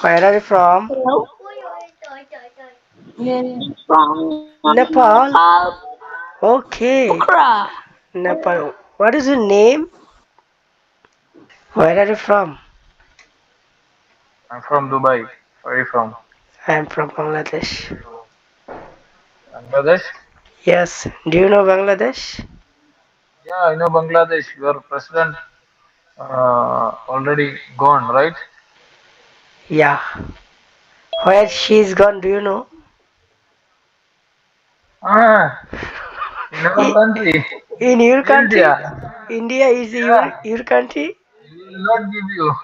Where are you from? Hello. From Nepal. Nepal, Okay, Pokhara. Nepal. What is your name? Where are you from? I'm from Dubai. Where are you from? I am from Bangladesh. Bangladesh? Yes. Do you know Bangladesh? Yeah, I know Bangladesh. Your president already gone, right? Yeah. Where she is gone? Do you know? Ah, in our I- country, In your country? India. India is Yeah, your country? we will not give you.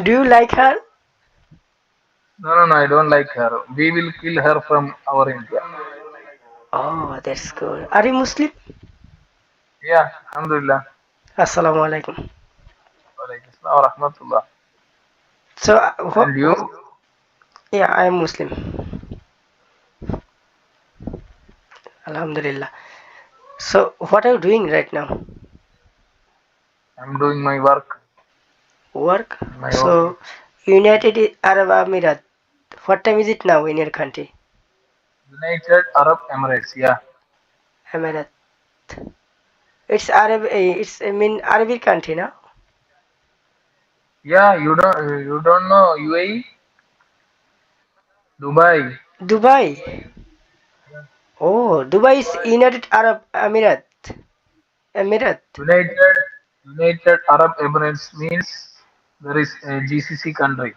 Do you like her? No, no, no, I don't like her. We will kill her from our India. Oh, that's good. Are you Muslim? Yeah, Alhamdulillah. Assalamu alaikum. Walaikum assalam wa rahmatullah. So, And you? yeah, I am Muslim. Alhamdulillah. So, what are you doing right now? I'm doing my work Work? in my office. So, United Arab Emirates. What time is it now in your country? United Arab Emirates. Yeah, Emirat. It's Arab. It's I mean Arabic country now. yeah. You don't know UAE, Dubai. Dubai. Oh, Dubai is Dubai. United Arab Emirat. Emirat. United United Arab Emirates means there is a GCC country.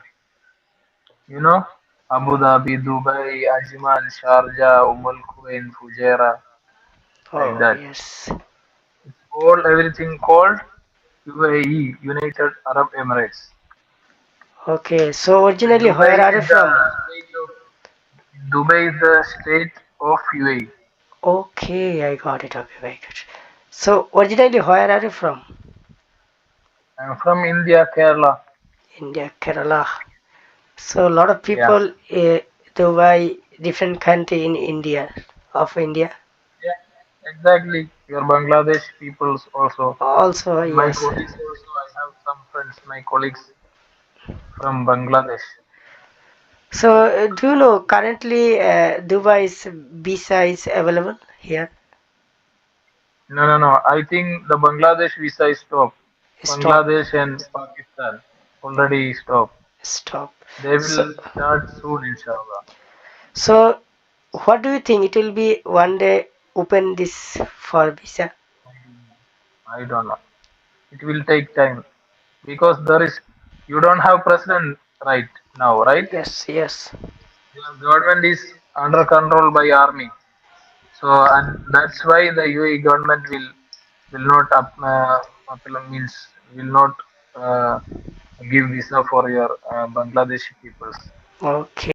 You know, Abu Dhabi, Dubai, Ajman, Sharjah, Al Quwain, Fujairah, like Oh that. yes. It's all everything called UAE, United Arab Emirates. Okay. So And originally, where are you from? Dubai is the state of UAE. Okay, I got it. Okay, very good. So originally, where are you from? I'm from India, Kerala. India, Kerala. So a lot of Yeah, people Dubai, different country in India, of India. yeah, exactly. Your Bangladesh peoples also. Also, And my yes. colleagues also. I have some friends, my colleagues from Bangladesh. So do you know currently Dubai's visa is available here? No, no, no. I think the Bangladesh visa is stopped. Stop, Bangladesh and Pakistan already stopped. stop. They So, will start soon, inshallah. so what do you think? It will be one day open this for visa? I don't know. It will take time because you don't have president right now, right? Yes, yes. Your government is under control by army. So, and that's why the UAE government will not means will not uh, give visa for your Bangladeshi peoples. Okay.